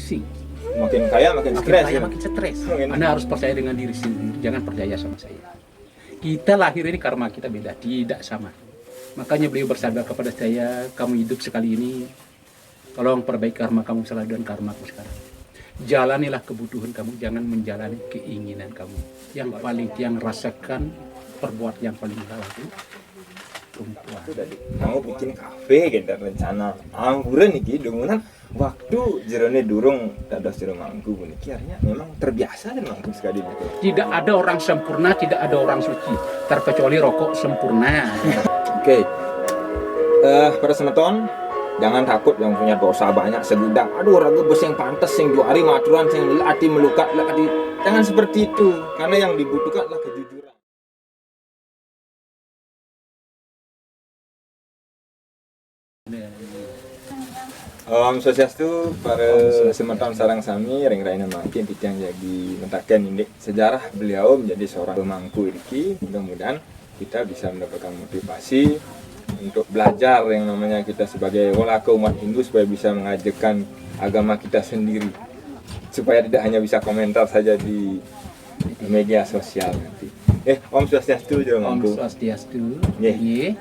pusing. Makin kaya makin Makin stres. kaya Ya? makin stres. Makin- Anda harus percaya dengan diri sendiri, jangan percaya sama saya. Kita lahir ini karma kita beda, tidak sama. Makanya beliau bersabda kepada saya, kamu hidup sekali ini, tolong perbaiki karma kamu selalu dan karmaku sekarang. Jalanilah kebutuhan kamu, jangan menjalani keinginan kamu. Yang paling yang rasakan perbuat yang paling salah itu perempuan. Itu tadi mau bikin kafe gitu rencana angguran nih dengan waktu jerone durung dados jero mangku niki artinya memang terbiasa dan mangku sekali gitu. Tidak ada orang sempurna, tidak ada orang suci, terkecuali rokok sempurna. Oke. Para semeton jangan takut yang punya dosa banyak segudang. Aduh raga bos yang pantas sing dua hari maturan sing ati melukat ati. Jangan seperti itu karena yang dibutuhkan adalah kejujuran. Om Swastiastu para semeton sarang sami ring raina makin titiang jadi mentaken ini sejarah beliau menjadi seorang pemangku iki. Mudah-mudahan kita bisa mendapatkan motivasi untuk belajar yang namanya kita sebagai walaka umat Hindu supaya bisa mengajarkan agama kita sendiri supaya tidak hanya bisa komentar saja di media sosial nanti. Om Swastiastu jero Om mangku. Swastiastu. Nggih.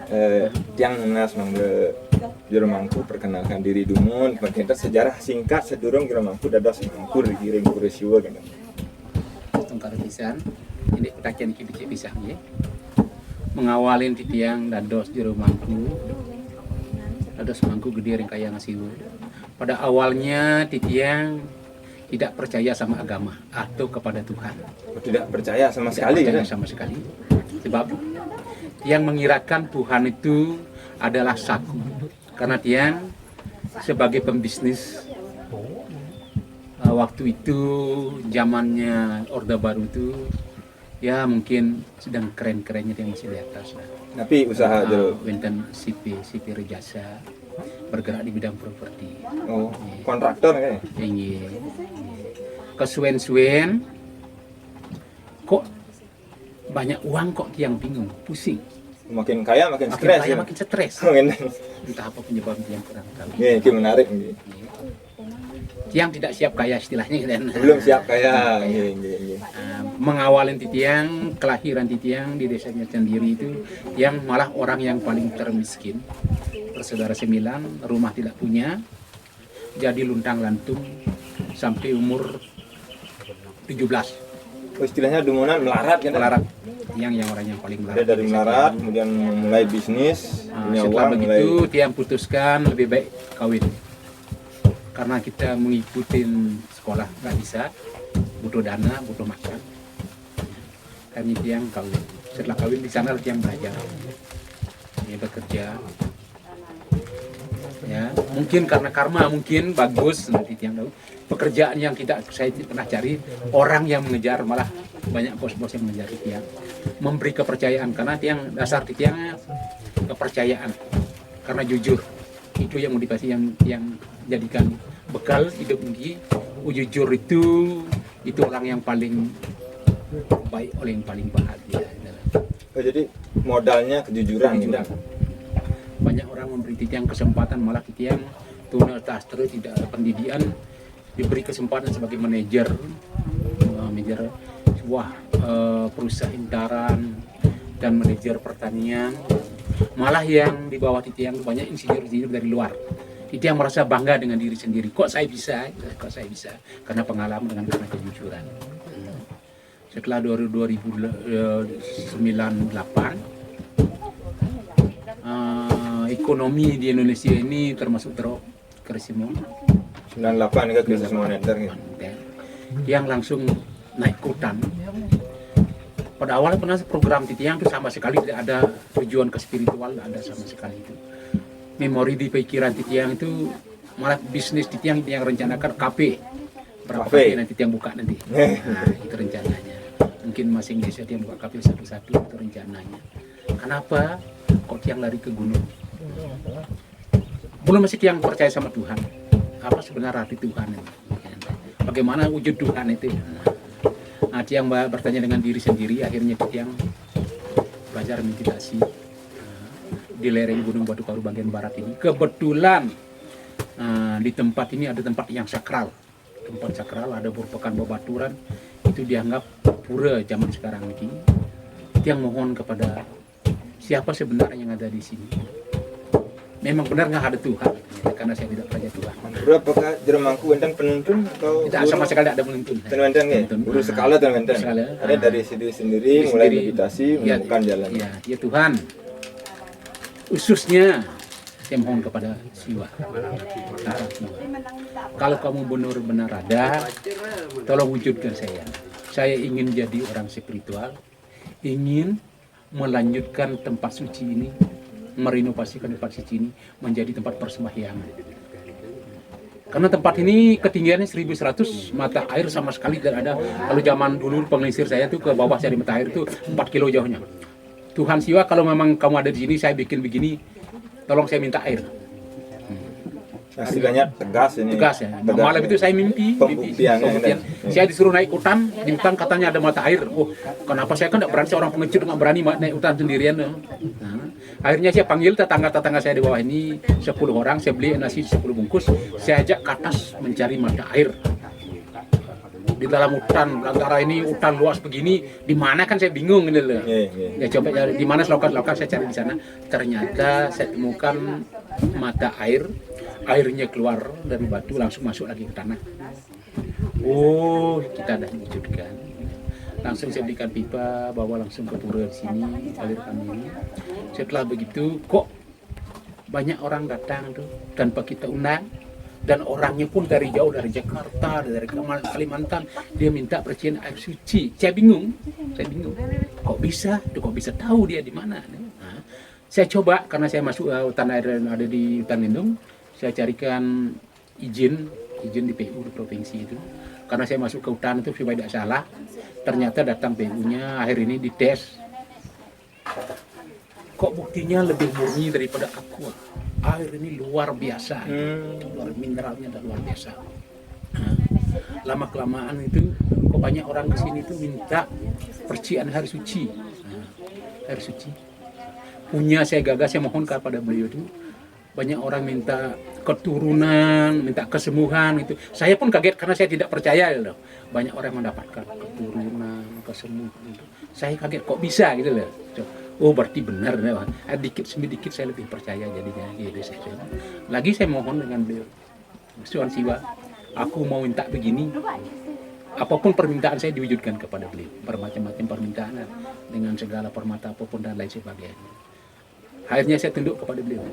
Tiang Nas mangga jero mangku perkenalkan diri dumun kita sejarah singkat sedurung jero mangku dados mangku di ring kuresiwa gitu. Tungkar pisan. Ini petakian iki pisah nggih. Mengawalin titiang dados jero mangku. Dados mangku gede ring kaya ngasiwu. Pada awalnya titiang tidak percaya sama agama atau kepada Tuhan. Tidak percaya sama Tidak sekali percaya ya. sama sekali. Sebab yang mengirakan Tuhan itu adalah saku. Karena tiang sebagai pembisnis waktu itu zamannya Orde Baru itu ya mungkin sedang keren-kerennya dia masih di atas lah. Tapi usaha jero Wenten CP Rejasa bergerak di bidang properti. kontraktor kayaknya. Ini kesuwen-suwen kok banyak uang kok tiang bingung, pusing. Makin kaya makin Makin stres. kaya Ya? makin stres. Makin. Entah apa penyebabnya yang kurang tahu. Ini menarik nih. Tiang tidak siap kaya istilahnya kan. Belum siap kaya. Nggih. Mengawalin titiang, kelahiran titiang di desanya sendiri itu yang malah orang yang paling termiskin. Bersaudara 9, rumah tidak punya, jadi luntang lantung sampai umur 17. Istilahnya dumunan melarat kan? Melarat. Yang orang yang paling melarat. Dia dari melarat kemudian mulai bisnis, punya Setelah uang, begitu mulai tiang putuskan lebih baik kawin. Karena kita mengikuti sekolah nggak bisa, butuh dana, butuh makan. Kami tiang kawin. Setelah kawin di sana tiang belajar, dia bekerja. Ya, mungkin karena karma mungkin bagus nanti tiang tahu. Pekerjaan yang tidak saya pernah cari, orang yang mengejar malah banyak bos-bos yang mengejar tiang. Memberi kepercayaan karena tiang dasar tiangnya kepercayaan karena jujur itu yang motivasi yang jadikan bekal hidup ini. Jujur itu orang yang paling baik, oleh yang paling bahagia. jadi modalnya kejujuran. Kejujuran. Banyak orang memberi titiang kesempatan malah titiang tuna tastre tidak ada pendidikan diberi kesempatan sebagai manajer sebuah perusahaan garam dan manajer pertanian. Malah yang di bawah titiang banyak insinyur-insinyur dari luar. Titiang merasa bangga dengan diri sendiri. Kok saya bisa? Karena pengalaman karena kejujuran. Setelah 2009-8 ekonomi di Indonesia ini termasuk krisis 98 kan krisis moneter gitu. Yang langsung naik hutan. Pada awalnya pernah program titiang itu sama sekali tidak ada tujuan ke spiritual, tidak ada sama sekali itu. Memori di pikiran titiang itu malah bisnis titiang yang rencanakan kafe. Berapa kafe nanti tiang buka nanti. Nah, itu rencananya. Mungkin masing desa tiang buka kafe satu-satu itu rencananya. Kenapa kok tiang lari ke gunung? Belum masih tiang percaya sama Tuhan. Apa sebenarnya arti Tuhan itu? Bagaimana wujud Tuhan itu? Nah, tiang bertanya dengan diri sendiri, akhirnya tiang belajar meditasi di lereng Gunung Batu Karu bagian barat ini. Kebetulan di tempat ini ada tempat yang sakral. tempat sakral, ada merupakan babaturan, itu dianggap pura zaman sekarang ini. Itu yang mohon kepada siapa sebenarnya yang ada di sini. Memang benar nggak ada Tuhan, karena saya tidak percaya Tuhan. Guru apakah jero mangku wonten penuntun atau Tidak sama sekali ada penuntun. Wonten nggih? Guru skala ten wonten. Skala. Ada dari sendiri mulai meditasi menemukan jalan. Ya Tuhan, khususnya saya mohon kepada Siwa. Kalau kamu benar-benar ada, tolong wujudkan saya. Saya ingin jadi orang spiritual, ingin melanjutkan tempat suci ini, merenovasikan tempat suci ini menjadi tempat persembahyangan. Karena tempat ini ketinggiannya 1100, mata air sama sekali tidak ada. Kalau zaman dulu pengelisir saya tuh ke bawah cari mata air itu 4 kilo jauhnya. Tuhan Siwa, kalau memang kamu ada di sini, saya bikin begini, tolong saya minta air. Istilahnya tegas ini. Tegas ya. Malam itu saya mimpi. Pembuktian. Saya disuruh naik hutan, di hutan katanya ada mata air. Oh, kenapa saya kan tidak berani, seorang pengecut nggak berani naik hutan sendirian. Nah, akhirnya saya panggil tetangga-tetangga saya di bawah ini 10 orang, saya beli nasi 10 bungkus, saya ajak ke atas mencari mata air. Di dalam hutan, antara ini hutan luas begini, di mana kan saya bingung ini loh. Ya coba cari di mana selokan-selokan, saya cari di sana. Ternyata saya temukan mata air, airnya keluar dari batu langsung masuk lagi ke tanah. Oh, kita dah wujudkan. Langsung saya belikan pipa, bawa langsung ke pura di sini, alirkan ini. Setelah begitu, kok banyak orang datang tuh tanpa kita undang. Dan orangnya pun dari jauh, dari Jakarta, dari Kalimantan, dia minta percikan air suci. Saya bingung. Kok bisa tahu dia di mana? Nah, saya coba, karena saya masuk hutan air yang ada di hutan lindung, saya carikan izin di PU di provinsi itu. Karena saya masuk ke hutan itu supaya tidak salah. Ternyata datang PU-nya, akhir ini dites. Kok buktinya lebih murni daripada aqua. Air ini luar biasa, mineralnya luar biasa. Nah, lama kelamaan itu, kok banyak orang ke sini tuh minta percikan air suci. Nah, air suci. Punya saya gagas, saya mohon kepada beliau itu. Banyak orang minta keturunan, minta kesembuhan itu. Saya pun kaget karena saya tidak percaya loh. Banyak orang mendapatkan keturunan, kesembuhan itu. Saya kaget kok bisa gitu loh. Oh berarti benar, dikit demi dikit saya lebih percaya jadinya gitu. Lagi saya mohon dengan beliau, Tuhan Siwa, aku mau minta begini, apapun permintaan saya diwujudkan kepada beliau, bermacam-macam permintaan dengan segala permata apapun dan lain sebagainya. Akhirnya saya tunduk kepada beliau,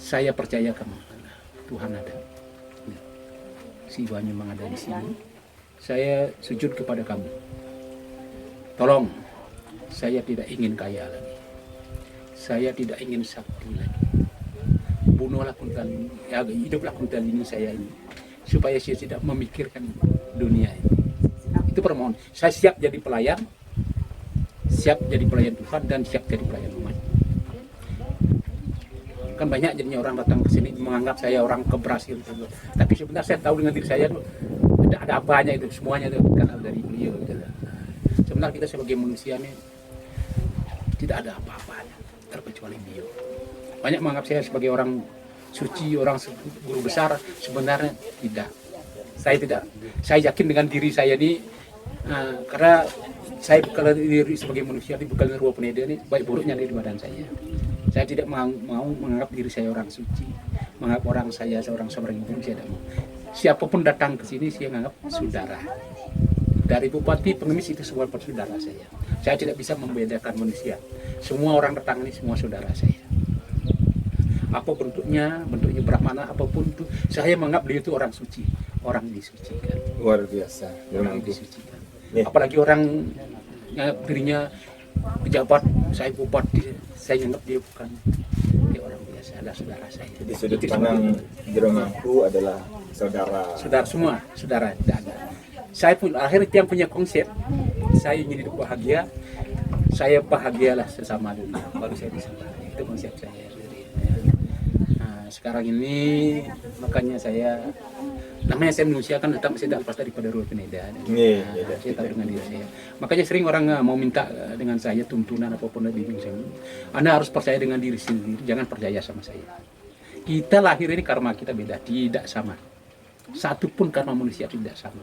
saya percaya kamu, Tuhan ada, Siwa memang ada di sini, saya sujud kepada kamu, tolong. Saya tidak ingin kaya lagi. Saya tidak ingin sakti lagi. Bunuhlah kuntal ini, hiduplah kuntal ini saya ini. Supaya saya tidak memikirkan dunia ini. Itu permohonan. Saya siap jadi pelayan. Siap jadi pelayan Tuhan dan siap jadi pelayan umat. Kan banyak jadinya orang datang ke sini menganggap saya orang keberhasilan. Tapi sebenarnya saya tahu dengan diri saya ada apanya itu. Semuanya itu kan dari beliau. Sebenarnya kita sebagai manusia ini tidak ada apa-apanya terkecuali beliau. Banyak menganggap saya sebagai orang suci, orang guru besar, sebenarnya tidak. Saya tidak. Saya yakin dengan diri saya ini, karena saya bekal diri sebagai manusia, bekal ruang peneda ini baik buruknya di badan saya. Saya tidak mau menganggap diri saya orang suci, menganggap orang saya seorang ibu, saya tidak mau. Siapapun datang ke sini, saya menganggap saudara. Dari bupati, pengemis itu semua saudara saya. Saya tidak bisa membedakan manusia. Semua orang datang ini semua saudara saya. Apa bentuknya brahmana apapun itu, saya menganggap dia itu orang suci, orang disucikan. Luar biasa. Orang disucikan. Apalagi orang yang dirinya pejabat, saya bupati, saya anggap dia bukan dia orang biasa, adalah saudara saya. Di sudut pandang Jero Mangku adalah saudara. Saudara semua, saudara tidak ada. Saya pun akhirnya yang punya konsep, saya ingin hidup bahagia, saya bahagialah sesama dunia, baru saya bisa bahagia. Itu konsep saya. Nah, sekarang ini makanya saya, namanya saya manusia kan tetap saya tak lepas daripada ruang peneda. Saya tahu dengan diri saya. Makanya sering orang mau minta dengan saya tuntunan apapun lebih bingung. Anda harus percaya dengan diri sendiri, jangan percaya sama saya. Kita lahir ini karma kita beda, tidak sama. Satu pun karma manusia tidak sama,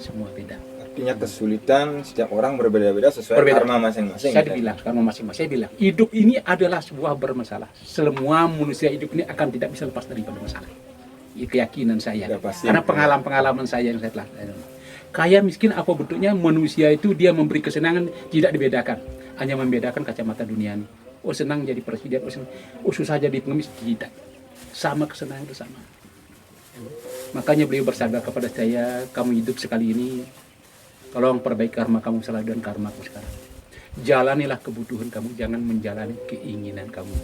semua beda. Artinya kesulitan setiap orang berbeda-beda sesuai Berbeda. karma masing-masing. Saya bilang, karma masing-masing. Saya bilang, hidup ini adalah sebuah bermasalah. Semua manusia hidup ini akan tidak bisa lepas daripada masalah. Ini keyakinan saya. Ya, pasti. Karena pengalaman saya yang saya telah. Kaya miskin apa bentuknya, manusia itu dia memberi kesenangan tidak dibedakan. Hanya membedakan kacamata dunia ini. Oh senang jadi presiden, oh susah jadi pengemis, tidak. Sama kesenangan itu sama. Makanya beliau bersabda kepada saya, kamu hidup sekali ini, tolong perbaiki karma kamu salah dan karma kamu sekarang. Jalanilah kebutuhan kamu, jangan menjalani keinginan kamu.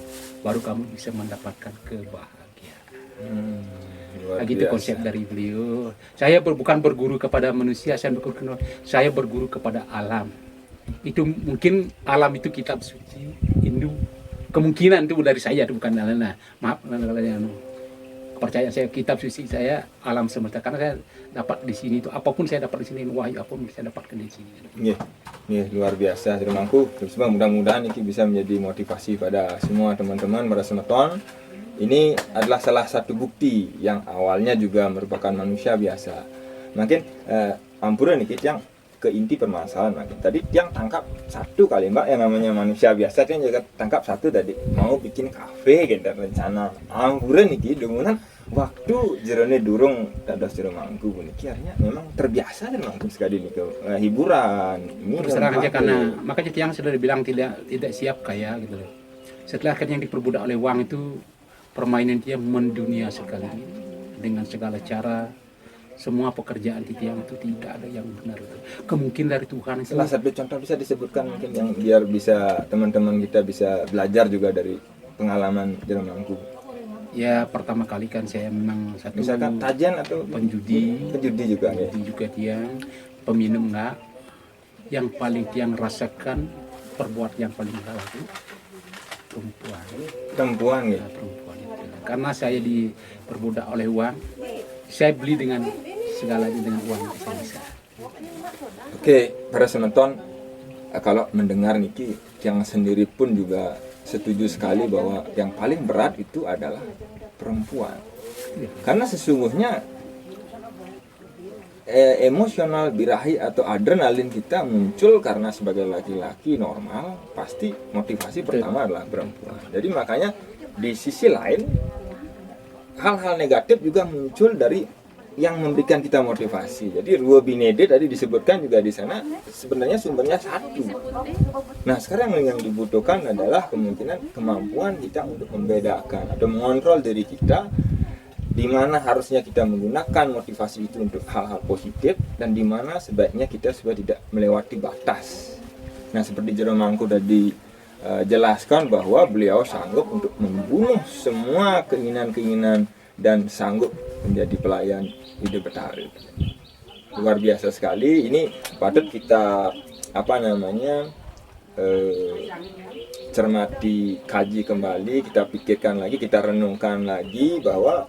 Baru kamu bisa mendapatkan kebahagiaan. Nah, gitu konsep dari beliau. Saya bukan berguru kepada manusia, saya berguru kepada alam. Itu mungkin alam itu kitab suci Hindu. Kemungkinan itu dari saya, itu bukan nah, maaf percaya saya kitab suci saya alam semesta, karena saya dapat di sini itu apapun saya dapat di sini, wahyu apapun saya dapatkan di sini. Iya, luar biasa Mangku. Terus mudah-mudahan ini bisa menjadi motivasi pada semua teman-teman para semeton. Ini adalah salah satu bukti yang awalnya juga merupakan manusia biasa. Makin ampuran nih yang ke inti permasalahan makin. Tadi yang tangkap satu kali Mbak yang namanya manusia biasa kan juga tangkap satu tadi mau bikin kafe gitu rencana. Ampuran nih dengan waktu jerone durung dados jero Mangku puniki artinya memang terbiasa dan Mangku sekali nih ke hiburan. Ini terus terang aja karena makanya tiang sudah dibilang tidak siap kaya gitu loh. Setelah kan yang diperbudak oleh uang itu permainan dia mendunia sekali dengan segala cara. Semua pekerjaan tiang itu tidak ada yang benar itu. Kemungkinan dari Tuhan itu. Salah satu contoh bisa disebutkan mungkin yang biar bisa teman-teman kita bisa belajar juga dari pengalaman jero Mangku. Ya pertama kali kan saya memang satu misalkan tajian atau penjudi juga juga tiang, peminum enggak. Yang paling tiang rasakan perbuatan yang paling salah itu perempuan ya. Perempuan itu. Karena saya diperbudak oleh uang, saya beli dengan segalanya dengan uang yang saya bisa. Oke, para semeton, kalau mendengar Niki yang sendiri pun juga setuju sekali bahwa yang paling berat itu adalah perempuan. Karena sesungguhnya emosional birahi atau adrenalin kita muncul karena sebagai laki-laki normal pasti motivasi pertama adalah perempuan. Jadi makanya di sisi lain hal-hal negatif juga muncul dari yang memberikan kita motivasi. Jadi Ruo Binede tadi disebutkan juga di sana sebenarnya sumbernya satu. Nah sekarang yang dibutuhkan adalah kemampuan kita untuk membedakan atau mengontrol diri kita, di mana harusnya kita menggunakan motivasi itu untuk hal-hal positif dan di mana sebaiknya kita supaya tidak melewati batas. Nah seperti Jero Mangku tadi jelaskan bahwa beliau sanggup untuk membunuh semua keinginan-keinginan dan sanggup menjadi pelayan hidup bertarik. Luar biasa sekali. Ini patut kita cermati, kaji kembali, kita pikirkan lagi, kita renungkan lagi bahwa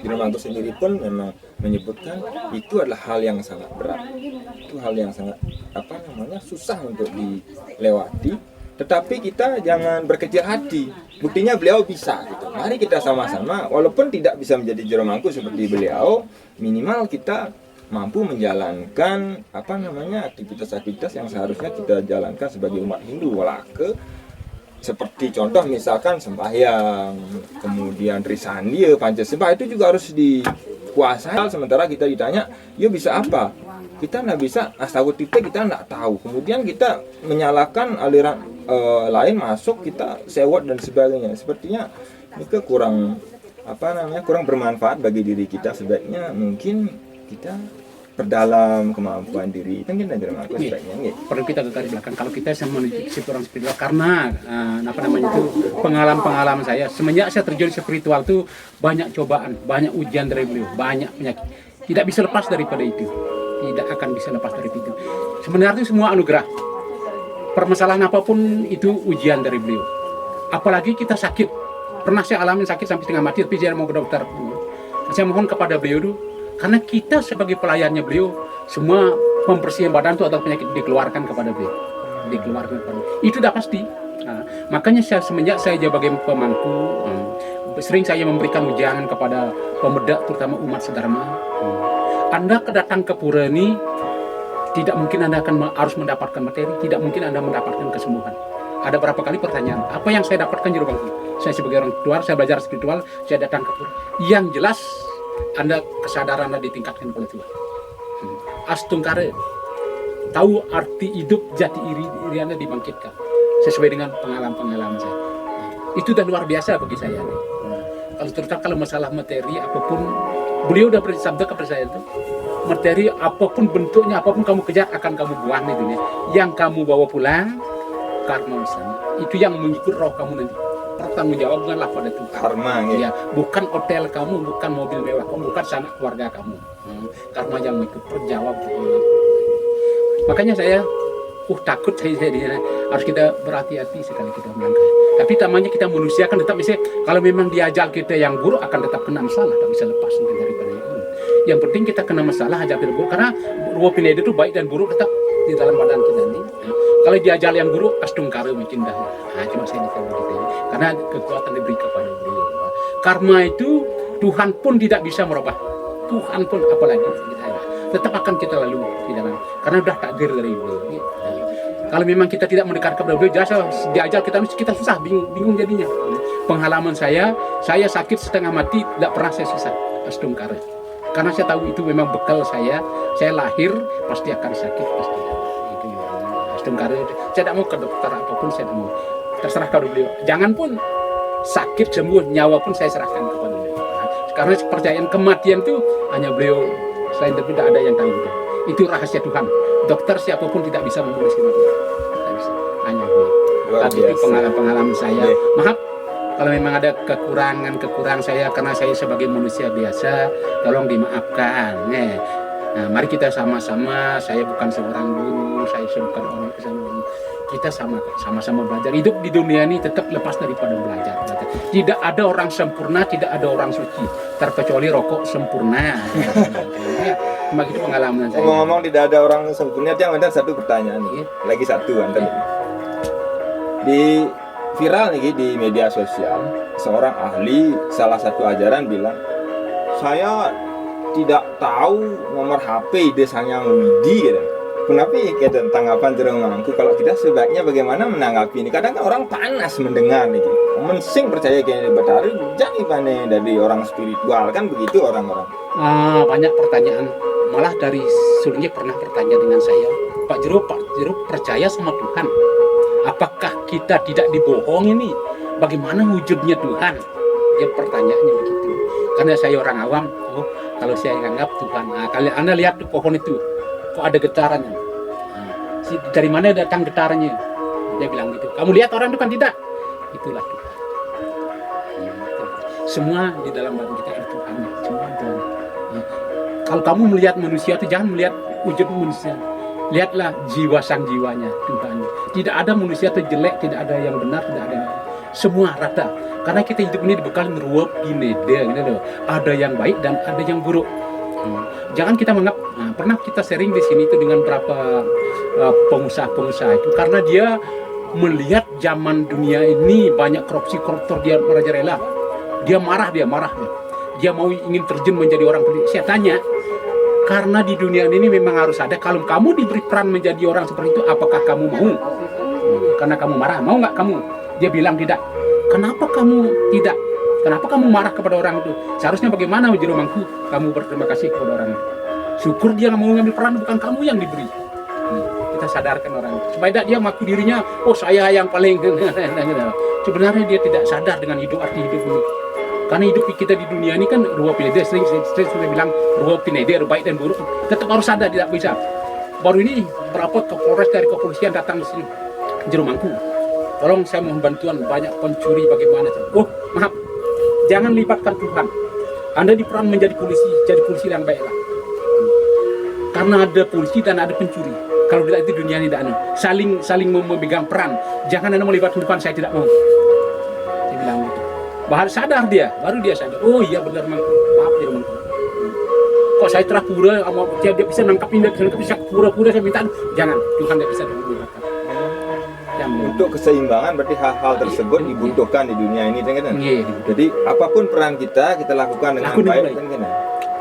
Jero Mangku sendiri pun memang menyebutkan itu adalah hal yang sangat berat. Itu hal yang sangat susah untuk dilewati. Tetapi kita jangan berkecil hati. Buktinya beliau bisa gitu. Mari kita sama-sama walaupun tidak bisa menjadi Jero Mangku seperti beliau, minimal kita mampu menjalankan aktivitas-aktivitas yang seharusnya kita jalankan sebagai umat Hindu. Walake seperti contoh misalkan sembahyang, kemudian Trisandya, Pancasembah itu juga harus dikuasai. Sementara kita ditanya, "Yo bisa apa?" Kita nggak bisa, astagfirullah kita nggak tahu. Kemudian kita menyalahkan aliran lain masuk, kita sewot dan sebagainya. Sepertinya ini kurang kurang bermanfaat bagi diri kita. Sebaiknya mungkin kita perdalam kemampuan diri. Itu mungkin aja sebaiknya. Perlu kita ke garis belakang. Kalau kita menuju ke situ orang spiritual, karena itu pengalaman saya semenjak saya terjun spiritual itu banyak cobaan, banyak ujian dari beliau, banyak penyakit. Tidak bisa lepas daripada itu. Tidak akan bisa lepas dari itu. Sebenarnya itu semua anugerah. Permasalahan apapun itu ujian dari beliau. Apalagi kita sakit. Pernah saya alami sakit sampai setengah mati, tapi saya mau ke dokter. Saya mohon kepada beliau dulu, karena kita sebagai pelayannya beliau, semua membersihkan badan itu atau penyakit dikeluarkan kepada beliau. Dikeluarkan kepada beliau. Itu sudah pasti. Makanya semenjak saya sebagai pemangku, sering saya memberikan ujangan kepada pemuda terutama umat sedharma. Anda kedatang ke pura ini tidak mungkin Anda harus mendapatkan materi, tidak mungkin Anda mendapatkan kesembuhan. Ada berapa kali pertanyaan, apa yang saya dapatkan di Bangku? Saya sebagai orang tua, saya belajar spiritual, saya datang ke pura. Yang jelas Anda kesadaran Anda ditingkatkan oleh Tuhan. Astungkare, tahu arti hidup, jati iri Anda dibangkitkan sesuai dengan pengalaman saya. Itu udah luar biasa bagi saya. Kalau terutama kalau masalah materi apapun, beliau udah bersabda kepada saya itu, materi apapun bentuknya, apapun kamu kejar akan kamu buang di dunia. Yang kamu bawa pulang karma misalnya, itu yang mengikut roh kamu nanti. Bertanggung jawab bukanlah pada Tuhan. Karma gitu. Ya, bukan hotel kamu, bukan mobil mewah kamu, bukan sanak keluarga kamu. Karma yang mengikut terjawab. Makanya saya takut saya harus kita berhati-hati sekali kita melangkah. Tapi tamanya kita manusia kan tetap bisa, kalau memang di ajal kita yang buruk akan tetap kena masalah, tak bisa lepas daripada itu. Yang penting kita kena masalah ajal yang buruk, karena dua pindah itu baik dan buruk tetap di dalam badan kita ini. Kalau di ajal yang buruk, astungkara mungkin dah. Cuma saya dikatakan gitu. Karena kekuatan diberi kepada beliau. Karma itu Tuhan pun tidak bisa merubah. Tuhan pun apalagi kita tetap akan kita lalui di dalam, karena sudah takdir dari beliau. Kalau memang kita tidak mendekat kepada beliau, jasa diajar kita susah, bingung jadinya. Pengalaman saya sakit setengah mati, tidak pernah saya susah astungkara. Karena saya tahu itu memang bekal saya lahir pasti akan sakit pasti. Itu astungkara. Saya tidak mau ke dokter apapun, saya tidak mau. Terserah kepada beliau. Jangan pun sakit sembuh, nyawa pun saya serahkan kepada beliau. Karena kepercayaan kematian itu hanya beliau, selain itu tidak ada yang tahu. Itu rahasia Tuhan. Dokter siapapun tidak bisa menulis kematian. Tidak bisa. Hanya beliau. Tapi itu pengalaman saya. Maaf kalau memang ada kekurangan saya, karena saya sebagai manusia biasa, tolong dimaafkan. Nah, mari kita sama-sama. Saya bukan seorang guru, saya bukan orang kesana. Kita sama-sama belajar. Hidup di dunia ini tetap lepas daripada belajar. Tidak ada orang sempurna, tidak ada orang suci, terkecuali rokok sempurna. Cuma itu pengalaman saya. Ngomong tidak ada orang sempurna, yang ada satu pertanyaan nih. Lagi satu Anton. Di viral nih di media sosial, seorang ahli salah satu ajaran bilang, saya tidak tahu nomor HP desanya Widi gitu. Kenapa kita tanggapan jerongangku, kalau kita sebaiknya bagaimana menanggapi ini? Kadang kan orang panas mendengar nih, mensing percaya kayak Batari, jadi mana dari orang spiritual kan begitu orang-orang. Banyak pertanyaan, malah dari Sunyi pernah bertanya dengan saya, Pak Jero percaya sama Tuhan? Apakah kita tidak dibohong ini? Bagaimana wujudnya Tuhan? Dia pertanyaannya begitu. Karena saya orang awam, kalau saya anggap Tuhan, kalian Anda lihat tuh pohon itu, kok ada getarannya? Dari mana datang getarannya? Dia bilang gitu. Kamu lihat orang itu kan tidak? Itulah Tuhan. Semua di dalam badan kita itu Tuhan. Semua Tuhan. Kalau kamu melihat manusia itu jangan melihat wujud manusia. Lihatlah jiwa sang jiwanya Tuhan. Tidak ada manusia itu jelek, tidak ada yang benar, tidak ada. Semua rata. Karena kita hidup ini dibekali ruwep bineda gitu loh. Ada yang baik dan ada yang buruk. Jangan kita menganggap, pernah kita sharing di sini itu dengan beberapa pengusaha itu, karena dia melihat zaman dunia ini banyak koruptor, dia merajalela, dia marah, dia mau ingin terjun menjadi orang politik. Saya tanya, karena di dunia ini memang harus ada, kalau kamu diberi peran menjadi orang seperti itu, apakah kamu mau? Karena kamu marah, mau nggak kamu? Dia bilang tidak. Kenapa kamu tidak? Kenapa kamu marah kepada orang itu? Seharusnya bagaimana Jero Mangku? Kamu berterima kasih kepada orang itu. Syukur dia nggak mau ngambil peran, bukan kamu yang diberi. Kita sadarkan orang itu. Supaya dia mengaku dirinya, oh saya yang paling. Sebenarnya dia tidak sadar dengan arti hidup ini. Karena hidup kita di dunia ini kan dua pinede, sering sudah bilang dua pinede, baik dan buruk. Tetap harus sadar, tidak bisa. Baru ini berapa Kapolres dari kepolisian datang di sini, Jero Mangku. Tolong saya mohon bantuan, banyak pencuri bagaimana. Oh maaf, jangan libatkan Tuhan. Anda diperan menjadi polisi, jadi polisi yang baiklah. Karena ada polisi dan ada pencuri. Kalau tidak itu dunia ini tidak saling memegang peran. Jangan Anda melibatkan Tuhan, saya tidak mau. Saya bilang gitu. Baru sadar dia, oh iya benar Mangku, maaf dia Mangku. Kok saya terah pura, dia bisa nangkapin, dia bisa pura-pura saya minta, jangan, Tuhan tidak bisa melibatkan. Ya untuk keseimbangan berarti hal-hal tersebut dibutuhkan di dunia ini kan. Iya. Jadi apapun peran kita lakukan dengan Lakukan baik dengan kan.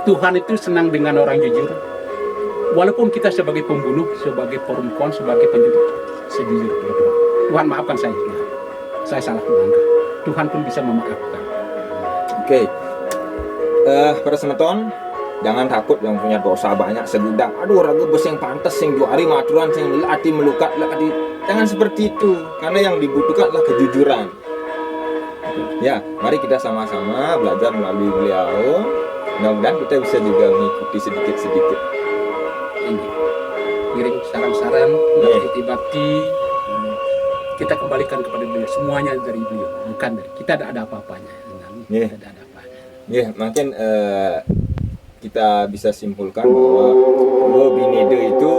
Tuhan itu senang dengan orang jujur. Walaupun kita sebagai pembunuh, sebagai perempuan, sebagai penjudi, sejujurnya Tuhan maafkan saya. Saya salah melangkah. Tuhan pun bisa memaafkan. Oke. Para semeton, jangan takut yang punya dosa banyak segudang. Aduh, raga bos yang pantas, yang juari maturan, yang latih melukat, latih. Jangan seperti itu, karena yang dibutuhkan adalah kejujuran. Ya, mari kita sama-sama belajar melalui beliau. Mudah-mudahan kita bisa juga mengikuti sedikit-sedikit. Ini kirim saran-saran, bakti-bakti, kita kembalikan kepada beliau. Semuanya dari beliau, bukan dari kita. Tidak ada apa-apanya. Tidak ada apa-apanya. Ya, makin kita bisa simpulkan bahwa Binede itu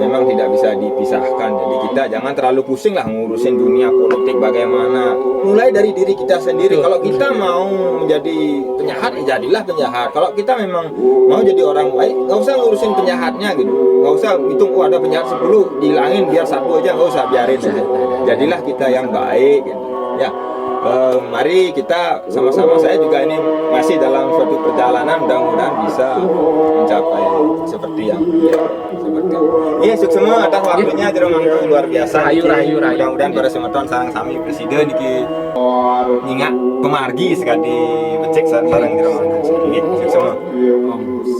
memang tidak bisa dipisahkan. Jadi kita jangan terlalu pusing lah ngurusin dunia politik bagaimana. Mulai dari diri kita sendiri. Kalau kita mau menjadi penjahat, ya jadilah penjahat. Kalau kita memang mau jadi orang baik, nggak usah ngurusin penjahatnya gitu. Nggak usah hitung, ada penjahat 10, dihilangin biar 1 aja, nggak usah, biarin aja. Jadilah kita yang baik gitu. Ya. Mari kita sama-sama, saya juga ini masih dalam suatu perjalanan, mudah-mudahan bisa mencapai seperti yang iya suksema atas waktunya Jeromangku luar biasa. Rayu. Mudah-mudahan para semeton sarang sami presiden iki nyingak pemargi sekali becek sarang Jeromangku. Ini suksema.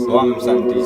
Om Santi.